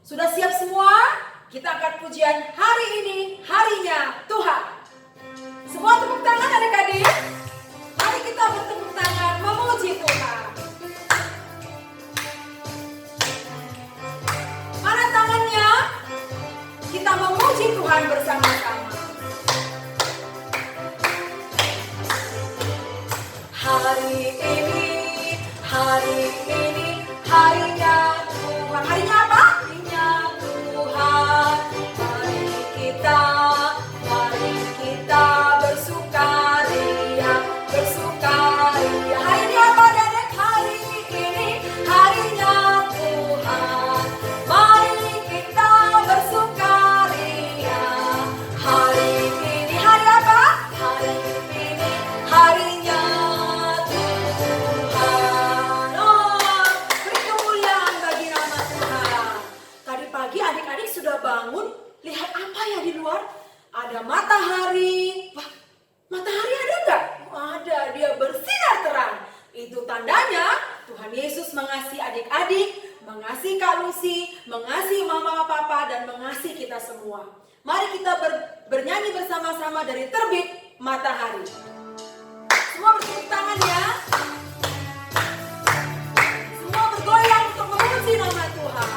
Sudah siap semua? Kita angkat pujian hari ini, harinya Tuhan. Semua tepuk tangan adik-adik. Mari kita bertepuk tangan memuji Tuhan. Mana tangannya? Kita memuji Tuhan bersama-sama. Hari ini harinya Tuhan. Harinya apa? Harinya Tuhan. Mari kita bersukaria. Hari ini apa, Dedek? Hari ini harinya Tuhan. Mari kita bersukaria. Hari ini hari apa? Hari ini harinya adik-adik sudah bangun, lihat apa ya di luar? Ada matahari. Wah, matahari ada enggak? Ada, dia bersinar terang. Itu tandanya Tuhan Yesus mengasihi adik-adik, mengasihi Kak Lucy, mengasihi mama papa, dan mengasihi kita semua. Mari kita bernyanyi bersama-sama dari terbit matahari. Semua bertepuk tangan ya. Semua bergoyang untuk memuji nama Tuhan.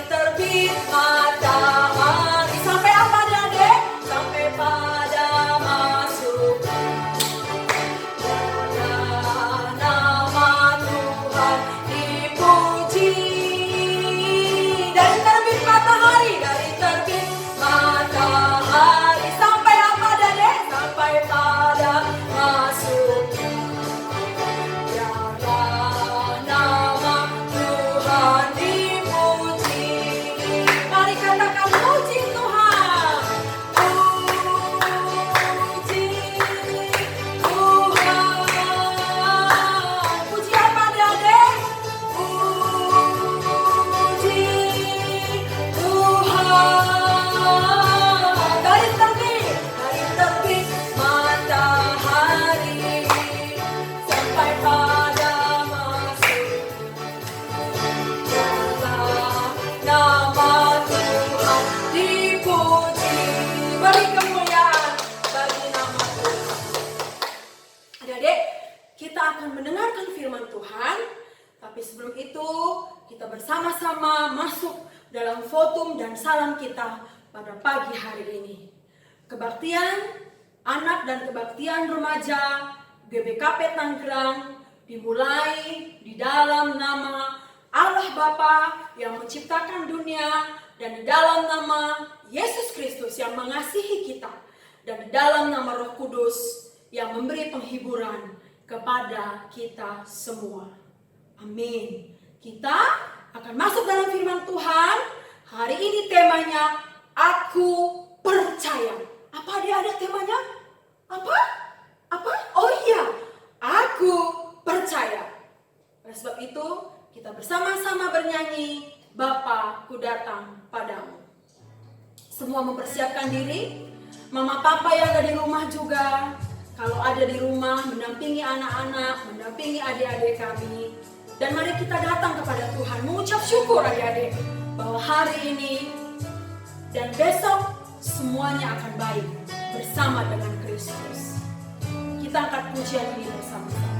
Terbit matahari sampai apa, Dedek? Sampai pada masuk nama Tuhan dipuji. Dari terbit matahari sampai apa, Dedek? Sampai pada masuk nama Tuhan dipuji. Mari katakan puji Tuhan. Puji Tuhan. Puji apa, Dedek? Puji Tuhan. Dari terbit matahari sampai pada masuk nama Tuhan dipuji. Beri kemuliaan bagi nama Tuhan. Adik-adik, kita akan mendengarkan firman Tuhan. Tapi sebelum itu, kita bersama-sama masuk dalam fotum dan salam kita pada pagi hari ini. Kebaktian anak dan kebaktian remaja GBKP Tangerang dimulai di dalam nama Allah Bapa yang menciptakan dunia, dan di dalam nama Yesus Kristus yang mengasihi kita, dan di dalam nama Roh Kudus yang memberi penghiburan kepada kita semua. Amin. Kita akan masuk dalam firman Tuhan. Hari ini temanya Aku Percaya. Apa dia ada temanya? Apa? Oh iya, Aku Percaya. Oleh sebab itu, kita bersama-sama bernyanyi, Bapa ku datang padamu. Semua mempersiapkan diri. Mama papa yang ada di rumah juga, kalau ada di rumah mendampingi anak-anak, mendampingi adik-adik kami. Dan mari kita datang kepada Tuhan, mengucap syukur adik-adik, bahwa hari ini dan besok semuanya akan baik bersama dengan Kristus. Kita angkat pujian ini bersama-sama.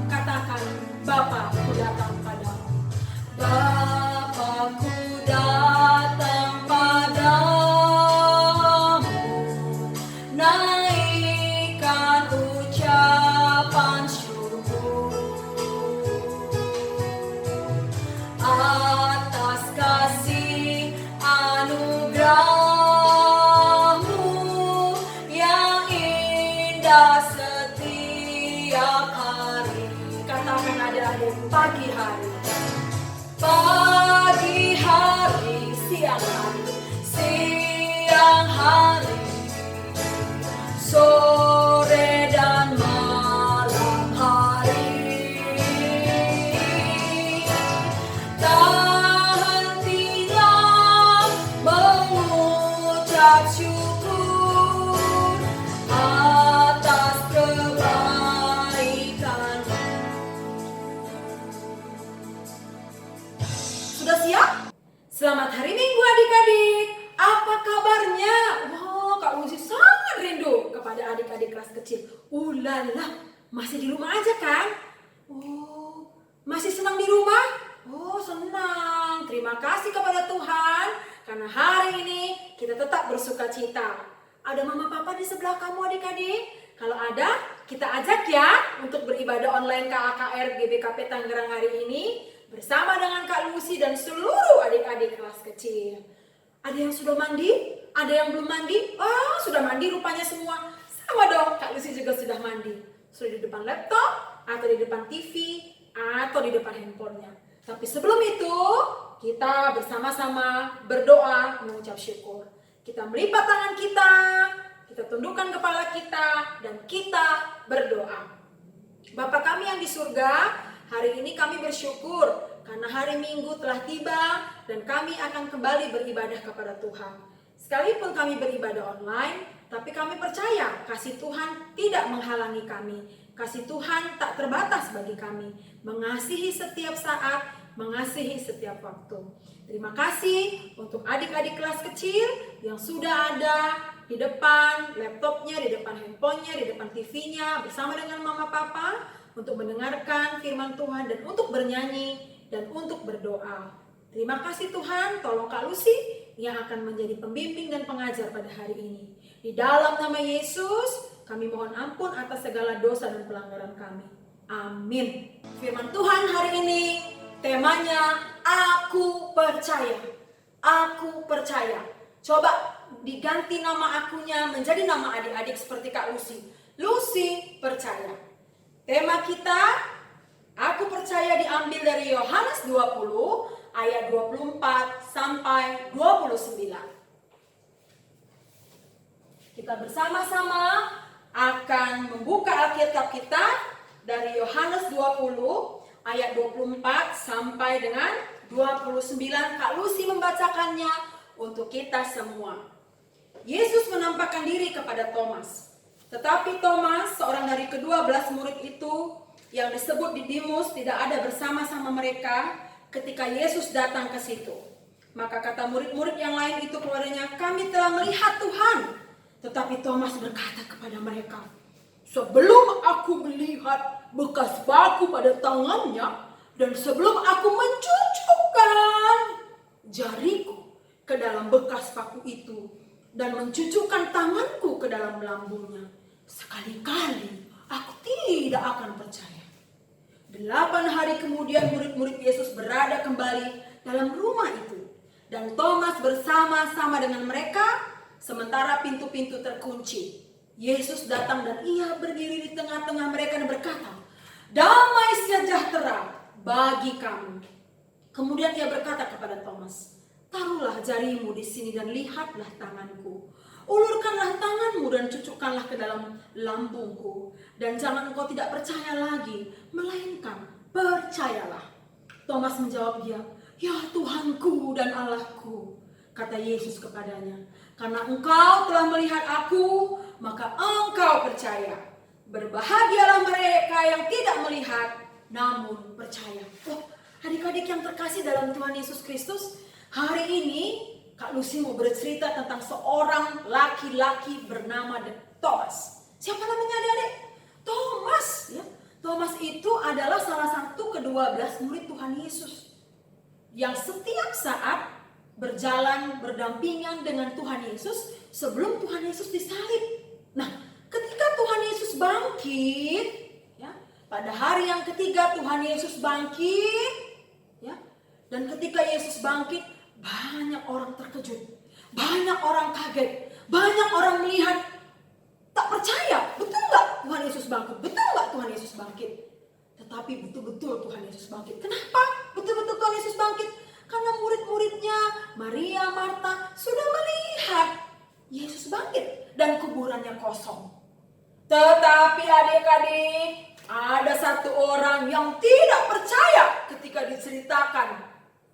Katakan, Bapa ku datang padamu. Bapa ku datang padamu, naikkan ucapan syukur atas kasih anugerah-Mu yang indah setiap hari. Katakan adik-adik, pagi hari, siang hari, sore dan malam hari. Tak hentinya mengucap syukur atas kebaikan adik-adik kelas kecil. Ulala, masih di rumah aja kan? Oh, masih senang di rumah? Oh, senang. Terima kasih kepada Tuhan karena hari ini kita tetap bersuka cita. Ada mama papa di sebelah kamu adik-adik? Kalau ada, kita ajak ya untuk beribadah online KAKR GBKP Tangerang hari ini bersama dengan Kak Lucy dan seluruh adik-adik kelas kecil. Ada yang sudah mandi? Ada yang belum mandi? Oh, sudah mandi rupanya semua. Sama dong, Kak Lucy juga sudah mandi. Sudah di depan laptop, atau di depan TV, atau di depan handphonenya. Tapi sebelum itu, kita bersama-sama berdoa mengucap syukur. Kita melipat tangan kita tundukkan kepala kita, dan kita berdoa. Bapa kami yang di surga, hari ini kami bersyukur karena hari Minggu telah tiba dan kami akan kembali beribadah kepada Tuhan. Sekalipun kami beribadah online, tapi kami percaya kasih Tuhan tidak menghalangi kami. Kasih Tuhan tak terbatas bagi kami, mengasihi setiap saat, mengasihi setiap waktu. Terima kasih untuk adik-adik kelas kecil yang sudah ada di depan laptopnya, di depan handphonenya, di depan TV-nya bersama dengan mama papa untuk mendengarkan firman Tuhan dan untuk bernyanyi dan untuk berdoa. Terima kasih Tuhan, tolong Kak Lucy yang akan menjadi pembimbing dan pengajar pada hari ini. Di dalam nama Yesus, kami mohon ampun atas segala dosa dan pelanggaran kami. Amin. Firman Tuhan hari ini temanya Aku Percaya. Aku percaya. Coba diganti nama akunya menjadi nama adik-adik seperti Kak Lucy. Lucy percaya. Tema kita Aku percaya diambil dari Yohanes 20 ayat 24 sampai 29. Kita bersama-sama akan membuka Alkitab kita dari Yohanes 20 ayat 24 sampai dengan 29. Kak Lucy membacakannya untuk kita semua. Yesus menampakkan diri kepada Thomas. Tetapi Thomas, seorang dari ke-12 murid itu yang disebut Didimus, tidak ada bersama-sama mereka ketika Yesus datang ke situ. Maka kata murid-murid yang lain itu kepadanya, "Kami telah melihat Tuhan." Tetapi Thomas berkata kepada mereka, "Sebelum aku melihat bekas paku pada tangannya, dan sebelum aku mencucukkan jariku ke dalam bekas paku itu, dan mencucukkan tanganku ke dalam lambungnya, sekali-kali aku tidak akan percaya." 8 hari kemudian murid-murid Yesus berada kembali dalam rumah itu. Dan Thomas bersama-sama dengan mereka sementara pintu-pintu terkunci. Yesus datang dan ia berdiri di tengah-tengah mereka dan berkata, "Damai sejahtera bagi kamu." Kemudian ia berkata kepada Thomas, "Taruhlah jarimu di sini dan lihatlah tanganku. Ulurkanlah tanganmu dan cucukkanlah ke dalam lambungku. Dan jangan engkau tidak percaya lagi, melainkan percayalah." Thomas menjawab dia, "Ya Tuhanku dan Allahku." Kata Yesus kepadanya, "Karena engkau telah melihat aku, maka engkau percaya. Berbahagialah mereka yang tidak melihat, namun percaya." Oh, adik-adik yang terkasih dalam Tuhan Yesus Kristus, hari ini Kak Lucy mau bercerita tentang seorang laki-laki bernama Thomas. Siapa namanya adik-adik? Thomas. Ya. Thomas itu adalah salah satu ke-12 murid Tuhan Yesus. Yang setiap saat berjalan berdampingan dengan Tuhan Yesus sebelum Tuhan Yesus disalib. Nah, ketika Tuhan Yesus bangkit, ya, pada hari yang ketiga Tuhan Yesus bangkit, ya, dan ketika Yesus bangkit, banyak orang terkejut, banyak orang kaget, banyak orang melihat, tak percaya, betul nggak Tuhan Yesus bangkit? Betul nggak Tuhan Yesus bangkit? Tetapi betul-betul Tuhan Yesus bangkit. Kenapa betul-betul Tuhan Yesus bangkit? Karena murid-muridnya, Maria, Marta, sudah melihat Yesus bangkit dan kuburannya kosong. Tetapi adik-adik, ada satu orang yang tidak percaya ketika diceritakan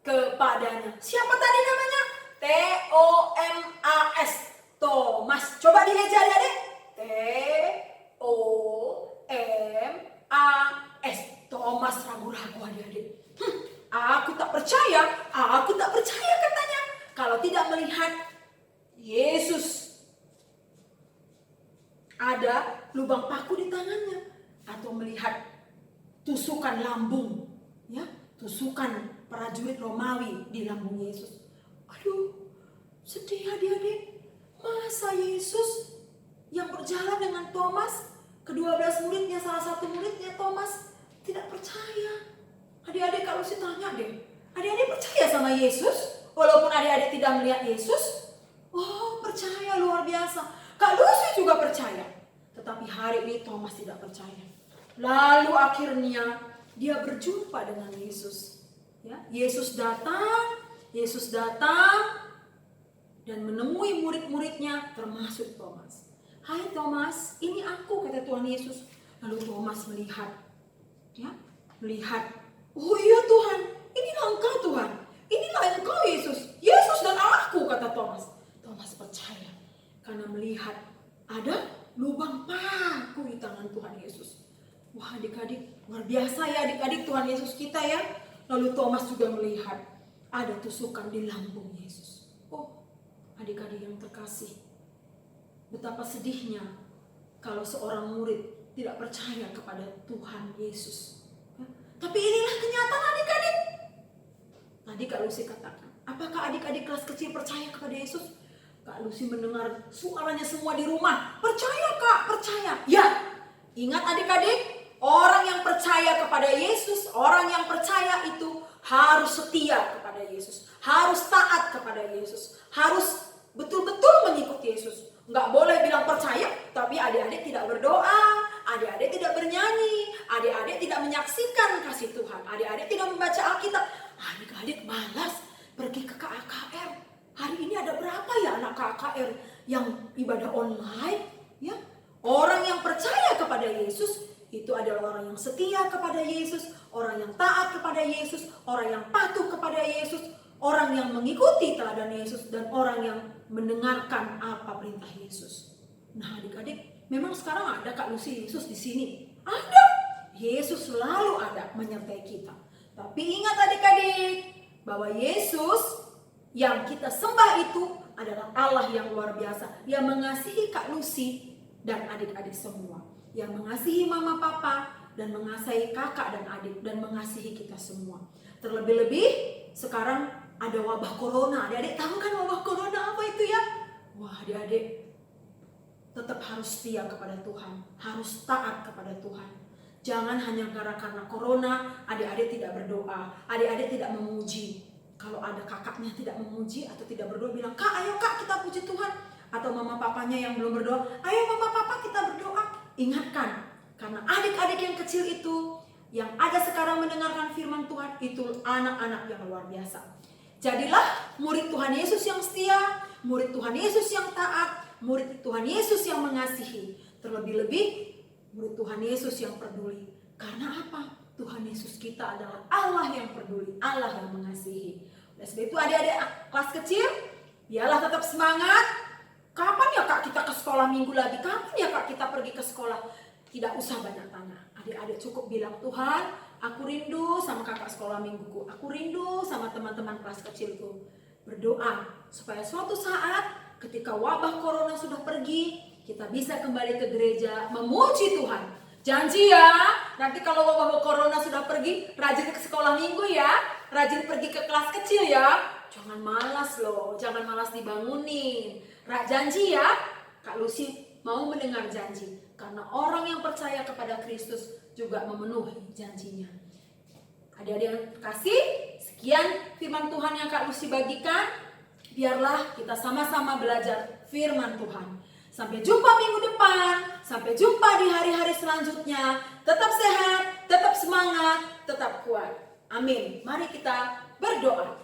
kepadanya. Siapa tadi namanya? T-O-M-A-S. Thomas. Coba diheja adik-adik. T-O-M-A-S. Thomas ragu-ragu adik-adik. Aku tak percaya katanya. Kalau tidak melihat Yesus ada lubang paku di tangannya, atau melihat tusukan lambung, ya, tusukan prajurit Romawi di lambung Yesus. Aduh, sedih adik-adik. Masa Yesus yang berjalan dengan Thomas, ke-12 muridnya, salah satu muridnya Thomas, tidak percaya. Adik-adik kalau tanya deh, adik-adik percaya sama Yesus? Walaupun adik-adik tidak melihat Yesus? Oh, percaya, luar biasa. Kak Lucy juga percaya. Tetapi hari ini Thomas tidak percaya. Lalu akhirnya dia berjumpa dengan Yesus. Ya, Yesus datang dan menemui murid-muridnya termasuk Thomas. Hai Thomas, ini aku, kata Tuhan Yesus. Lalu Thomas melihat, oh iya Tuhan, inilah engkau Tuhan, inilah engkau Yesus, Yesus dan Allahku, kata Thomas. Thomas percaya karena melihat ada lubang paku di tangan Tuhan Yesus. Wah adik-adik, luar biasa ya adik-adik Tuhan Yesus kita ya. Lalu Thomas juga melihat ada tusukan di lambung Yesus. Oh adik-adik yang terkasih, betapa sedihnya kalau seorang murid tidak percaya kepada Tuhan Yesus. Ya. Tapi inilah kenyataan adik-adik. Tadi Kak Lucy katakan, apakah adik-adik kelas kecil percaya kepada Yesus? Kak Lucy mendengar suaranya semua di rumah. Percaya Kak, percaya. Ya, ingat adik-adik, orang yang percaya kepada Yesus, orang yang percaya itu harus setia kepada Yesus, harus taat kepada Yesus, harus betul-betul mengikuti Yesus. Nggak boleh bilang percaya, tapi adik-adik tidak berdoa, adik-adik tidak bernyanyi, adik-adik tidak menyaksikan kasih Tuhan, adik-adik tidak membaca Alkitab, adik-adik malas pergi ke KKR. Hari ini ada berapa ya anak KKR yang ibadah online? Ya, orang yang percaya kepada Yesus itu adalah orang yang setia kepada Yesus, orang yang taat kepada Yesus, orang yang patuh kepada Yesus, orang yang mengikuti teladan Yesus, dan orang yang mendengarkan apa perintah Yesus. Nah adik-adik, memang sekarang ada Kak Lucy Yesus di sini? Ada. Yesus selalu ada menyertai kita. Tapi ingat adik-adik, bahwa Yesus yang kita sembah itu adalah Allah yang luar biasa, yang mengasihi Kak Lucy dan adik-adik semua, yang mengasihi mama papa dan mengasihi kakak dan adik, dan mengasihi kita semua. Terlebih-lebih sekarang ada wabah corona. Adik-adik tahu kan wabah corona apa itu ya? Wah adik-adik tetap harus setia kepada Tuhan, harus taat kepada Tuhan. Jangan hanya karena corona adik-adik tidak berdoa, adik-adik tidak memuji. Kalau ada kakaknya tidak memuji atau tidak berdoa, bilang, Kak ayo Kak kita puji Tuhan. Atau mama papanya yang belum berdoa, ayo mama papa kita berdoa. Ingatkan, karena adik-adik yang kecil itu, yang ada sekarang mendengarkan firman Tuhan, itu anak-anak yang luar biasa. Jadilah murid Tuhan Yesus yang setia, murid Tuhan Yesus yang taat, murid Tuhan Yesus yang mengasihi. Terlebih-lebih murid Tuhan Yesus yang peduli. Karena apa? Tuhan Yesus kita adalah Allah yang peduli, Allah yang mengasihi. Oleh sebab itu adik-adik kelas kecil, biarlah tetap semangat. Kapan ya Kak kita ke sekolah minggu lagi? Kapan ya Kak kita pergi ke sekolah? Tidak usah banyak tanya. Adik-adik cukup bilang, Tuhan, aku rindu sama kakak sekolah mingguku. Aku rindu sama teman-teman kelas kecilku. Berdoa supaya suatu saat ketika wabah corona sudah pergi, kita bisa kembali ke gereja memuji Tuhan. Janji ya, nanti kalau wabah corona sudah pergi, rajin ke sekolah minggu ya, rajin pergi ke kelas kecil ya. Jangan malas loh, jangan malas dibangunin. Janji ya, Kak Lucy mau mendengar janji. Karena orang yang percaya kepada Kristus juga memenuhi janjinya. Adik-adik yang kasih, sekian firman Tuhan yang Kak Lucy bagikan. Biarlah kita sama-sama belajar firman Tuhan. Sampai jumpa minggu depan, sampai jumpa di hari-hari selanjutnya. Tetap sehat, tetap semangat, tetap kuat. Amin. Mari kita berdoa.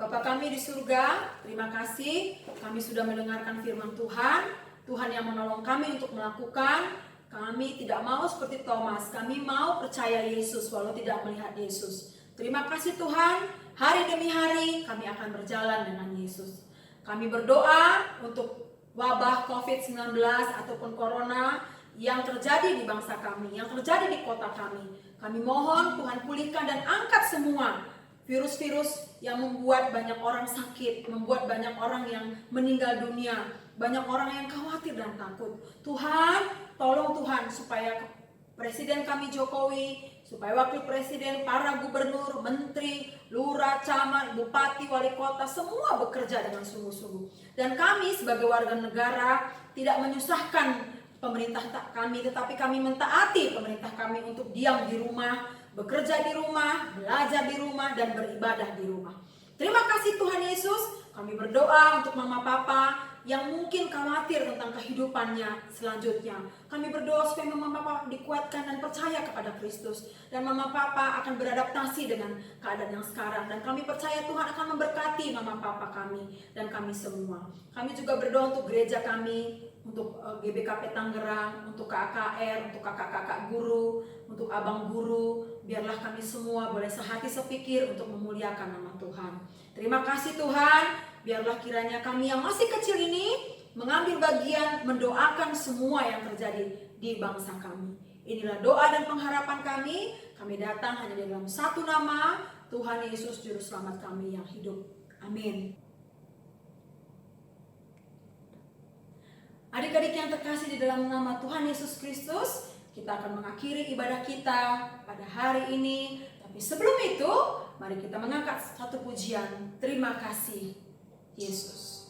Bapa kami di surga, terima kasih kami sudah mendengarkan firman Tuhan. Tuhan yang menolong kami untuk melakukan. Kami tidak mau seperti Thomas, kami mau percaya Yesus walau tidak melihat Yesus. Terima kasih Tuhan, hari demi hari kami akan berjalan dengan Yesus. Kami berdoa untuk wabah COVID-19 ataupun corona yang terjadi di bangsa kami, yang terjadi di kota kami. Kami mohon Tuhan pulihkan dan angkat semua virus-virus yang membuat banyak orang sakit, membuat banyak orang yang meninggal dunia, banyak orang yang khawatir dan takut. Tuhan, tolong Tuhan supaya Presiden kami Jokowi, supaya Wakil Presiden, para gubernur, menteri, lurah, camat, bupati, wali kota, semua bekerja dengan sungguh-sungguh. Dan kami sebagai warga negara tidak menyusahkan pemerintah kami, tetapi kami mentaati pemerintah kami untuk diam di rumah, bekerja di rumah, belajar di rumah, dan beribadah di rumah. Terima kasih Tuhan Yesus. Kami berdoa untuk mama papa yang mungkin khawatir tentang kehidupannya selanjutnya. Kami berdoa supaya mama papa dikuatkan dan percaya kepada Kristus. Dan mama papa akan beradaptasi dengan keadaan yang sekarang. Dan kami percaya Tuhan akan memberkati mama papa kami dan kami semua. Kami juga berdoa untuk gereja kami, untuk GBKP Tangerang, untuk KKR, untuk kakak-kakak guru, untuk abang guru. Biarlah kami semua boleh sehati sepikir untuk memuliakan nama Tuhan. Terima kasih Tuhan. Biarlah kiranya kami yang masih kecil ini mengambil bagian mendoakan semua yang terjadi di bangsa kami. Inilah doa dan pengharapan kami. Kami datang hanya di dalam satu nama, Tuhan Yesus Juru Selamat kami yang hidup. Amin. Adik-adik yang terkasih di dalam nama Tuhan Yesus Kristus, kita akan mengakhiri ibadah kita pada hari ini. Tapi sebelum itu, mari kita mengangkat satu pujian. Terima kasih, Yesus.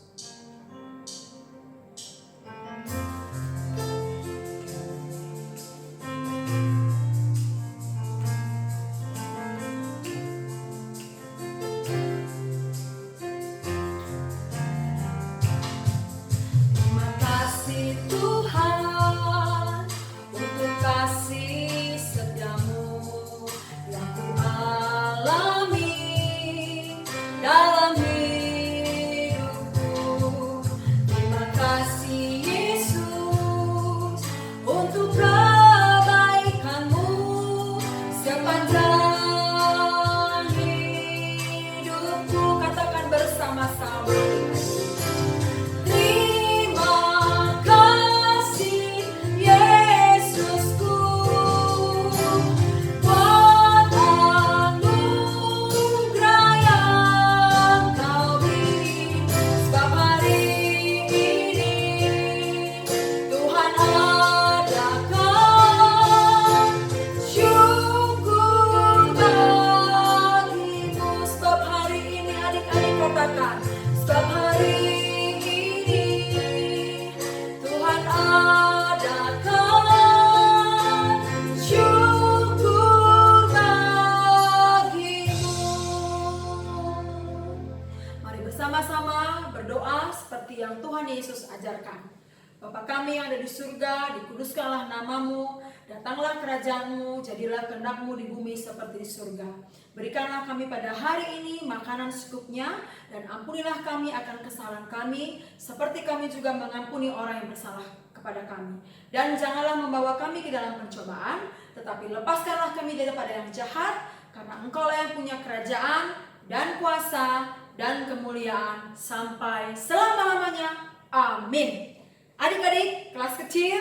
Bersama-sama berdoa seperti yang Tuhan Yesus ajarkan. Bapa kami yang ada di surga, dikuduskanlah namamu, datanglah kerajaanmu, jadilah kehendak-mu di bumi seperti di surga. Berikanlah kami pada hari ini makanan secukupnya, dan ampunilah kami akan kesalahan kami, seperti kami juga mengampuni orang yang bersalah kepada kami. Dan janganlah membawa kami ke dalam pencobaan, tetapi lepaskanlah kami daripada yang jahat, karena Engkaulah yang punya kerajaan dan kuasa dan kemuliaan sampai selama-lamanya. Amin. Adik-adik kelas kecil,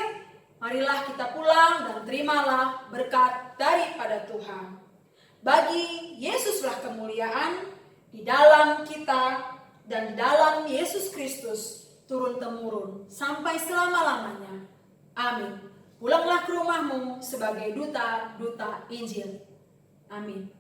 marilah kita pulang dan terimalah berkat daripada Tuhan. Bagi Yesuslah kemuliaan di dalam kita dan di dalam Yesus Kristus turun-temurun sampai selama-lamanya. Amin. Pulanglah ke rumahmu sebagai duta-duta Injil. Amin.